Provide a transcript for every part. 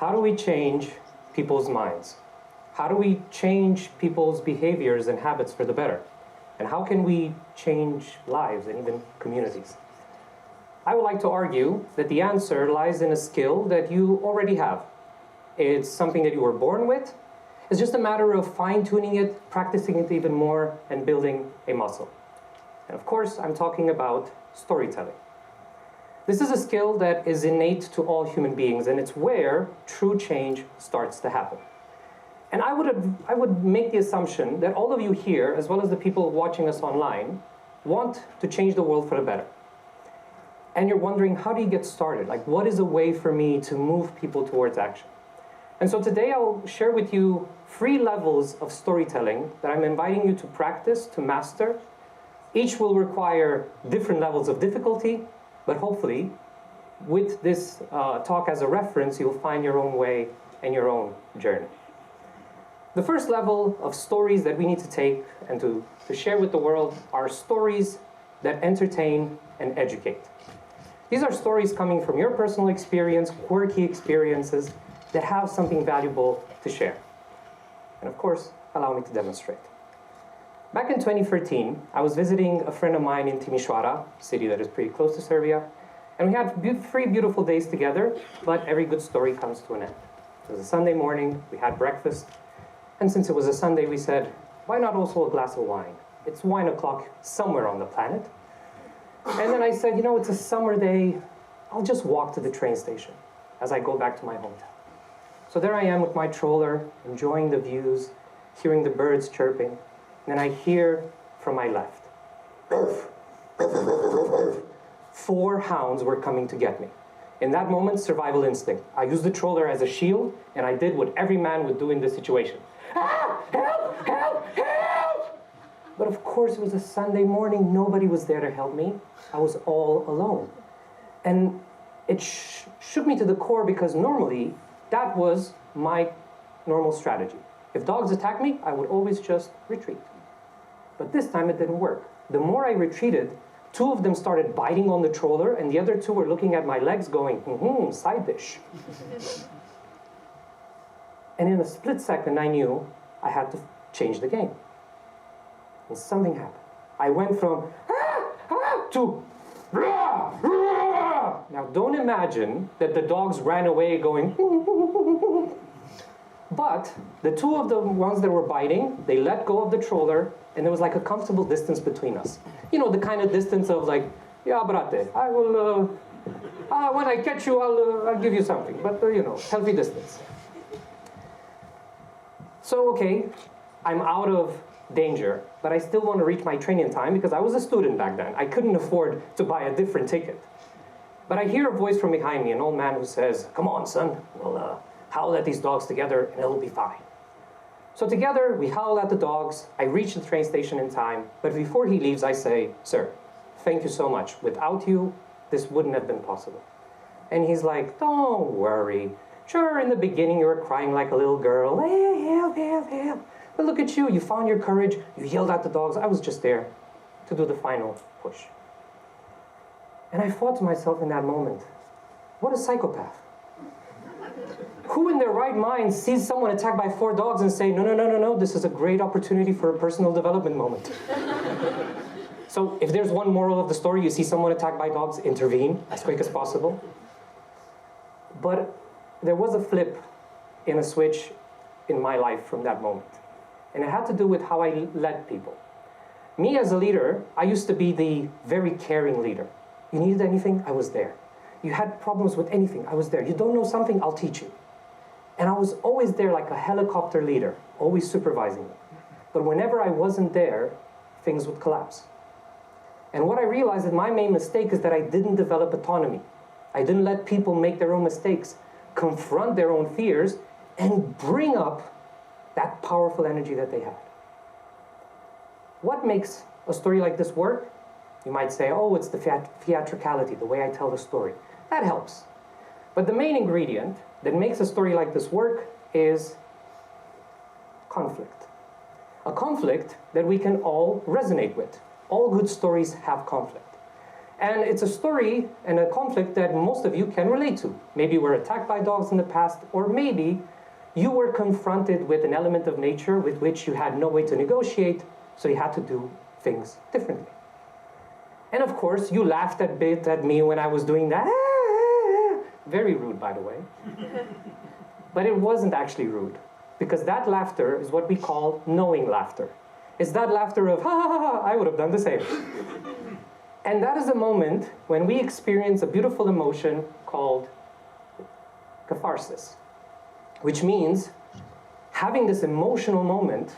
How do we change people's minds? How do we change people's behaviors and habits for the better? And how can we change lives and even communities? I would like to argue that the answer lies in a skill that you already have. It's something that you were born with. It's just a matter of fine-tuning it, practicing it even more, and building a muscle. And of course, I'm talking about storytelling. This is a skill that is innate to all human beings, and it's where true change starts to happen. And I would make the assumption that all of you here, as well as the people watching us online, want to change the world for the better. And you're wondering, how do you get started? Like, what is a way for me to move people towards action? And so today I'll share with you 3 levels of storytelling that I'm inviting you to practice, to master. Each will require different levels of difficulty, but hopefully, with this talk as a reference, you'll find your own way and your own journey. The first level of stories that we need to take and to share with the world are stories that entertain and educate. These are stories coming from your personal experience, quirky experiences that have something valuable to share. And of course, allow me to demonstrate. Back in 2013, I was visiting a friend of mine in Timișoara, a city that is pretty close to Serbia, and we had 3 beautiful days together, but every good story comes to an end. It was a Sunday morning, we had breakfast, and since it was a Sunday, we said, why not also a glass of wine? It's wine o'clock somewhere on the planet. And then I said, you know, it's a summer day, I'll just walk to the train station as I go back to my hometown. So there I am with my troller, enjoying the views, hearing the birds chirping, and then I hear from my left, 4 hounds were coming to get me. In that moment, survival instinct. I used the troller as a shield, and I did what every man would do in this situation. Help! Help! Help! Help! But of course, it was a Sunday morning. Nobody was there to help me. I was all alone. And it shook me to the core because normally, that was my normal strategy. If dogs attacked me, I would always just retreat. But this time it didn't work. The more I retreated, 2 of them started biting on the troller, and the other 2 were looking at my legs going, side dish. And in a split second, I knew I had to change the game. And something happened. I went from, to, Now, don't imagine that the dogs ran away going, but the 2 of the ones that were biting, they let go of the troller, and there was like a comfortable distance between us. You know, the kind of distance of like, yeah, brate, I will, when I catch you, I'll give you something. But, you know, healthy distance. So, okay, I'm out of danger, but I still want to reach my training time because I was a student back then. I couldn't afford to buy a different ticket. But I hear a voice from behind me, an old man who says, come on, son, we'll howl at these dogs together and it'll be fine. So together, we howl at the dogs. I reach the train station in time, but before he leaves, I say, sir, thank you so much. Without you, this wouldn't have been possible. And he's like, don't worry. Sure, in the beginning, you were crying like a little girl. Help, help, help. But look at you. You found your courage. You yelled at the dogs. I was just there to do the final push. And I thought to myself in that moment, what a psychopath. Who in their right mind sees someone attacked by 4 dogs and say, no, this is a great opportunity for a personal development moment. So if there's one moral of the story, you see someone attacked by dogs, intervene as quick as possible. But there was a flip in a switch in my life from that moment. And it had to do with how I led people. Me as a leader, I used to be the very caring leader. You needed anything? I was there. You had problems with anything? I was there. You don't know something? I'll teach you. And I was always there like a helicopter leader, always supervising them. But whenever I wasn't there, things would collapse. And what I realized that my main mistake is that I didn't develop autonomy. I didn't let people make their own mistakes, confront their own fears, and bring up that powerful energy that they had. What makes a story like this work? You might say, oh, it's the theatricality, the way I tell the story. That helps. But the main ingredient that makes a story like this work is conflict. A conflict that we can all resonate with. All good stories have conflict. And it's a story and a conflict that most of you can relate to. Maybe you were attacked by dogs in the past, or maybe you were confronted with an element of nature with which you had no way to negotiate, so you had to do things differently. And of course, you laughed a bit at me when I was doing that. Very rude, by the way. But it wasn't actually rude, because that laughter is what we call knowing laughter. It's that laughter of, ha ha ha, ha, I would have done the same. And that is a moment when we experience a beautiful emotion called catharsis, which means having this emotional moment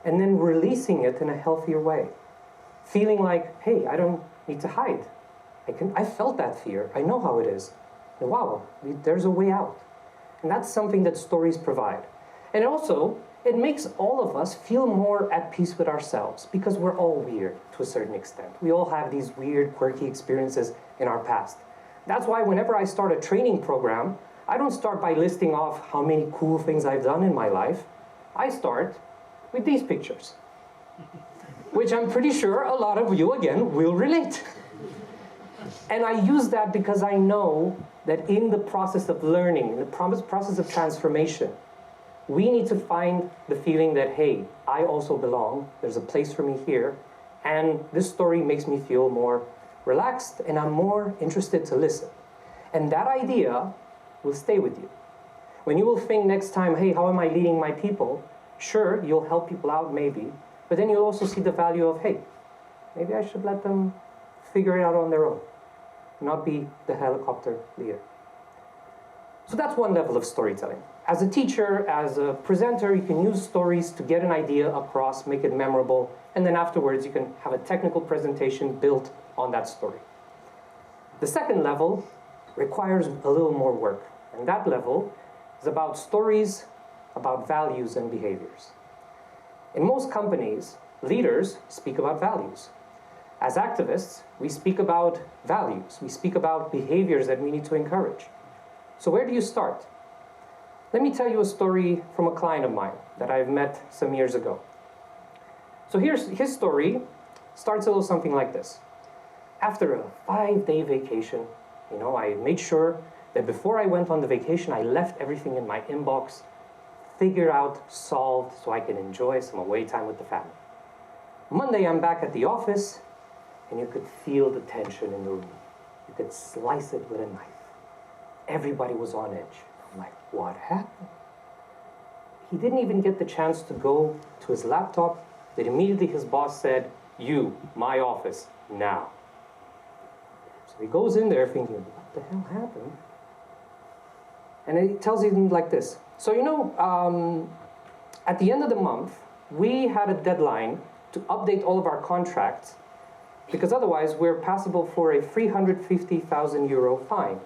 and then releasing it in a healthier way. Feeling like, hey, I don't need to hide. I felt that fear. I know how it is. And wow, there's a way out. And that's something that stories provide. And also, it makes all of us feel more at peace with ourselves, because we're all weird to a certain extent. We all have these weird, quirky experiences in our past. That's why whenever I start a training program, I don't start by listing off how many cool things I've done in my life. I start with these pictures, which I'm pretty sure a lot of you, again, will relate. And I use that because I know that in the process of learning, in the process of transformation, we need to find the feeling that, hey, I also belong, there's a place for me here, and this story makes me feel more relaxed, and I'm more interested to listen. And that idea will stay with you. When you will think next time, hey, how am I leading my people? Sure, you'll help people out maybe, but then you'll also see the value of, hey, maybe I should let them figure it out on their own, not be the helicopter leader. So that's one level of storytelling. As a teacher, as a presenter, you can use stories to get an idea across, make it memorable, and then afterwards you can have a technical presentation built on that story. The second level requires a little more work, and that level is about stories, about values and behaviors. In most companies, leaders speak about values. As activists, we speak about values. We speak about behaviors that we need to encourage. So where do you start? Let me tell you a story from a client of mine that I've met some years ago. So here's his story. Starts a little something like this. After a 5-day vacation, I made sure that before I went on the vacation, I left everything in my inbox, figured out, solved, so I can enjoy some away time with the family. Monday, I'm back at the office, and you could feel the tension in the room. You could slice it with a knife. Everybody was on edge. I'm like, what happened? He didn't even get the chance to go to his laptop, that immediately his boss said, you, my office, now. So he goes in there thinking, what the hell happened? And he tells him like this. So at the end of the month, we had a deadline to update all of our contracts, because otherwise we're passable for a 350,000 euro fine.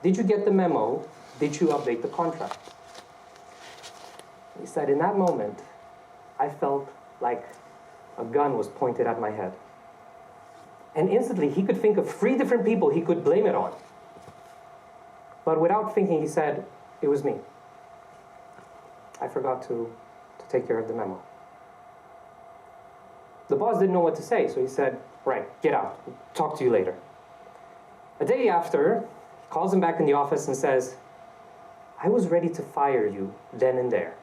Did you get the memo? Did you update the contract? He said, in that moment, I felt like a gun was pointed at my head. And instantly, he could think of 3 different people he could blame it on. But without thinking, he said, it was me. I forgot to take care of the memo. The boss didn't know what to say, so he said, right, get out. Talk to you later. A day after, calls him back in the office and says, I was ready to fire you then and there.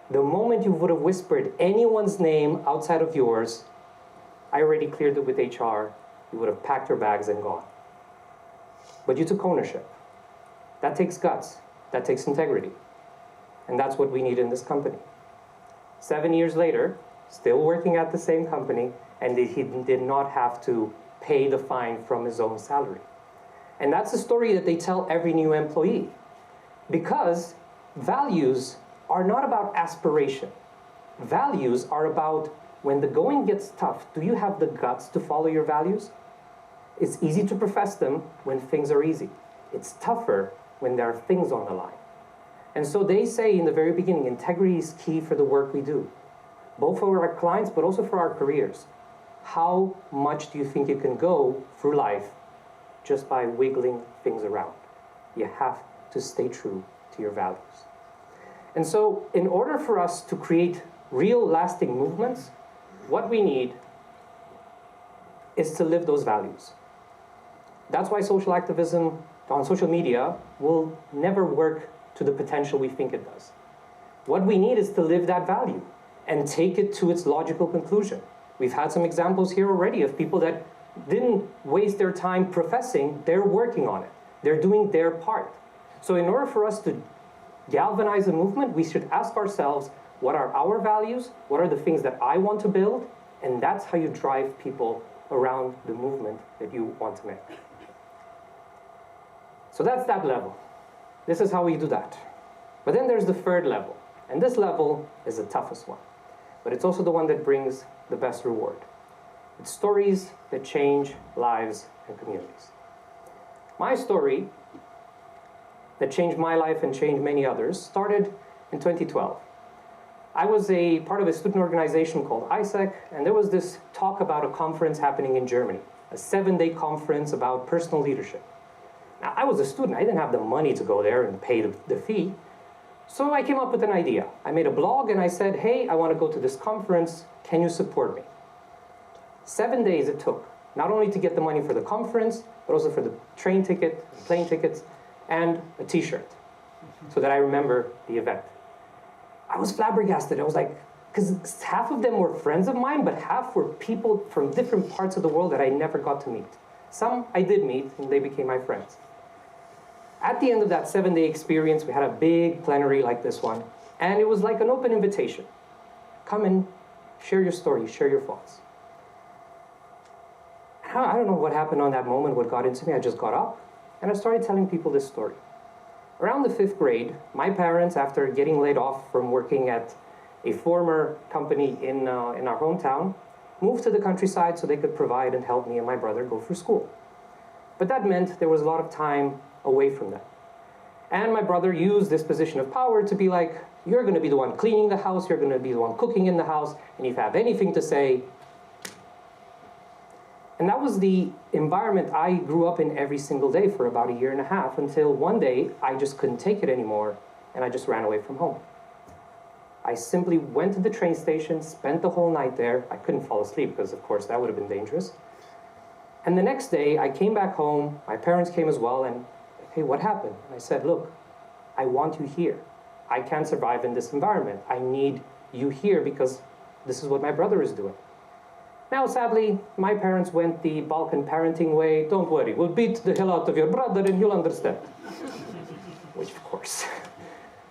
The moment you would have whispered anyone's name outside of yours, I already cleared it with HR. You would have packed your bags and gone. But you took ownership. That takes guts. That takes integrity. And that's what we need in this company. 7 years later, still working at the same company, and he did not have to pay the fine from his own salary. And that's the story that they tell every new employee. Because values are not about aspiration. Values are about when the going gets tough, do you have the guts to follow your values? It's easy to profess them when things are easy. It's tougher when there are things on the line. And so they say in the very beginning, integrity is key for the work we do, both for our clients, but also for our careers. How much do you think you can go through life just by wiggling things around? You have to stay true to your values. And so in order for us to create real lasting movements, what we need is to live those values. That's why social activism on social media will never work to the potential we think it does. What we need is to live that value and take it to its logical conclusion. We've had some examples here already of people that didn't waste their time professing, they're working on it. They're doing their part. So in order for us to galvanize a movement, we should ask ourselves, what are our values? What are the things that I want to build? And that's how you drive people around the movement that you want to make. So that's that level. This is how we do that. But then there's the third level. And this level is the toughest one. But it's also the one that brings the best reward. It's stories that change lives and communities. My story that changed my life and changed many others started in 2012. I was a part of a student organization called ISEC, and there was this talk about a conference happening in Germany, a 7-day conference about personal leadership. Now, I was a student. I didn't have the money to go there and pay the fee. So I came up with an idea. I made a blog and I said, hey, I want to go to this conference. Can you support me? 7 days it took, not only to get the money for the conference, but also for the train ticket, plane tickets, and a t-shirt, so that I remember the event. I was flabbergasted. I was like, because half of them were friends of mine, but half were people from different parts of the world that I never got to meet. Some I did meet, and they became my friends. At the end of that 7-day experience, we had a big plenary like this one, and it was like an open invitation. Come and share your story, share your thoughts. I don't know what happened on that moment, what got into me. I just got up, and I started telling people this story. Around the 5th grade, my parents, after getting laid off from working at a former company in our hometown, moved to the countryside so they could provide and help me and my brother go through school. But that meant there was a lot of time away from them. And my brother used this position of power to be like, you're going to be the one cleaning the house, you're going to be the one cooking in the house, and if you have anything to say. And that was the environment I grew up in every single day for about 1.5 years, until one day I just couldn't take it anymore, and I just ran away from home. I simply went to the train station, spent the whole night there. I couldn't fall asleep because, of course, that would have been dangerous. And the next day, I came back home. My parents came as well, and, hey, what happened? And I said, look, I want you here. I can't survive in this environment. I need you here because this is what my brother is doing. Now, sadly, my parents went the Balkan parenting way. Don't worry, we'll beat the hell out of your brother and you'll understand. Which, of course,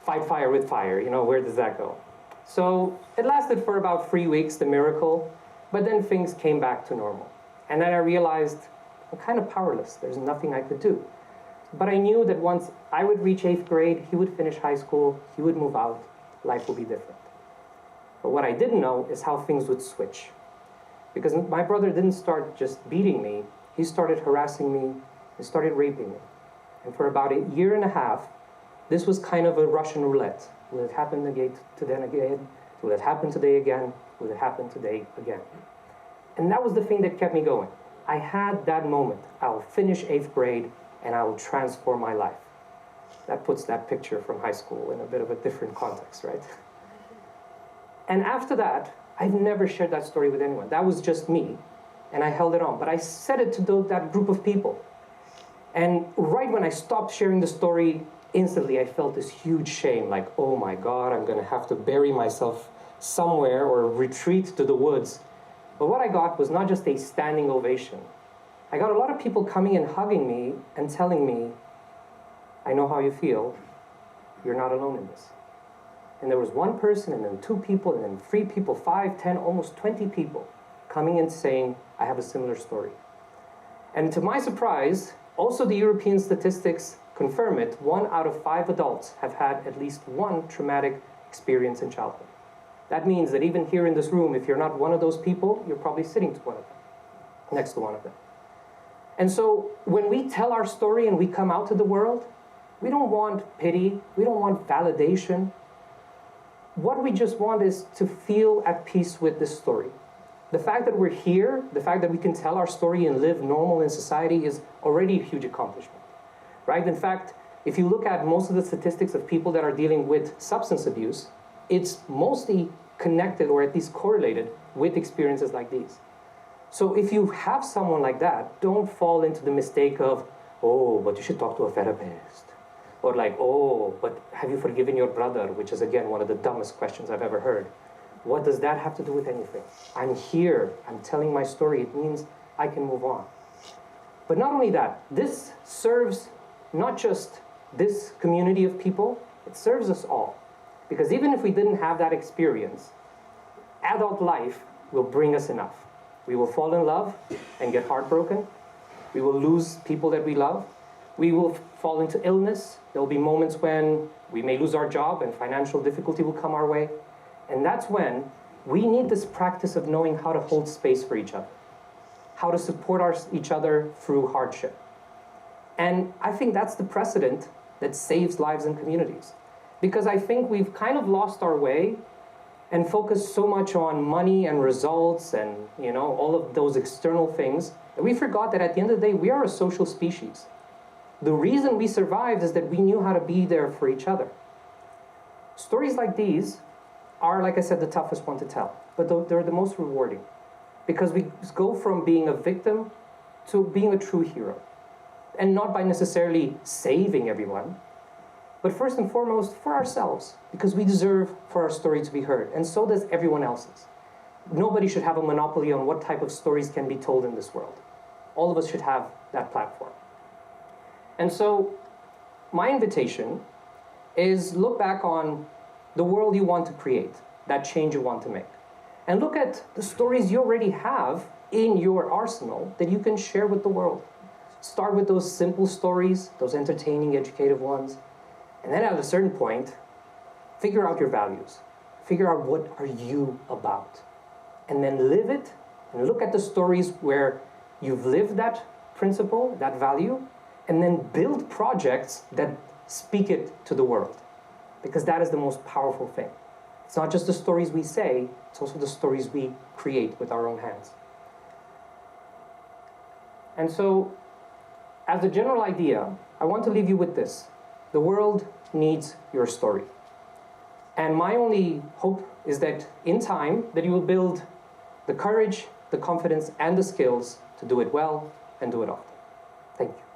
fight fire with fire. You know, where does that go? So it lasted for about 3 weeks, the miracle, but then things came back to normal. And then I realized I'm kind of powerless. There's nothing I could do. But I knew that once I would reach 8th grade, he would finish high school, he would move out, life would be different. But what I didn't know is how things would switch. Because my brother didn't start just beating me, he started harassing me, he started raping me. And for about 1.5 years, this was kind of a Russian roulette. Will it happen again today? Will it happen today again? Will it happen today again? And that was the thing that kept me going. I had that moment. I'll finish 8th grade and I will transform my life. That puts that picture from high school in a bit of a different context, right? And after that, I've never shared that story with anyone. That was just me, and I held it on. But I said it to that group of people. And right when I stopped sharing the story, instantly I felt this huge shame, like, oh my God, I'm gonna have to bury myself somewhere or retreat to the woods. But what I got was not just a standing ovation. I got a lot of people coming and hugging me and telling me, I know how you feel, you're not alone in this. And there was one person, and then 2 people, and then 3 people, 5, 10, almost 20 people coming and saying, I have a similar story. And to my surprise, also the European statistics confirm it. 1 out of 5 adults have had at least one traumatic experience in childhood. That means that even here in this room, if you're not one of those people, you're probably sitting to one of them, next to one of them. And so when we tell our story and we come out to the world, we don't want pity, we don't want validation. What we just want is to feel at peace with this story. The fact that we're here, the fact that we can tell our story and live normal in society is already a huge accomplishment, right? In fact, if you look at most of the statistics of people that are dealing with substance abuse, it's mostly connected or at least correlated with experiences like these. So if you have someone like that, don't fall into the mistake of, oh, but you should talk to a therapist. Or like, oh, but have you forgiven your brother? Which is, again, one of the dumbest questions I've ever heard. What does that have to do with anything? I'm here. I'm telling my story. It means I can move on. But not only that, this serves not just this community of people, it serves us all. Because even if we didn't have that experience, adult life will bring us enough. We will fall in love and get heartbroken. We will lose people that we love. We will fall into illness. There will be moments when we may lose our job and financial difficulty will come our way. And that's when we need this practice of knowing how to hold space for each other, how to support each other through hardship. And I think that's the precedent that saves lives and communities. Because I think we've kind of lost our way and focused so much on money and results and, you know, all of those external things, that we forgot that at the end of the day, we are a social species. The reason we survived is that we knew how to be there for each other. Stories like these are, like I said, the toughest one to tell, but they're the most rewarding. Because we go from being a victim to being a true hero. And not by necessarily saving everyone, but first and foremost for ourselves, because we deserve for our story to be heard, and so does everyone else's. Nobody should have a monopoly on what type of stories can be told in this world. All of us should have that platform. And so my invitation is look back on the world you want to create, that change you want to make. And look at the stories you already have in your arsenal that you can share with the world. Start with those simple stories, those entertaining, educative ones. And then at a certain point, figure out your values. Figure out what are you about. And then live it, and look at the stories where you've lived that principle, that value, and then build projects that speak it to the world. Because that is the most powerful thing. It's not just the stories we say, it's also the stories we create with our own hands. And so, as a general idea, I want to leave you with this. The world needs your story. And my only hope is that in time, that you will build the courage, the confidence, and the skills to do it well and do it often. Thank you.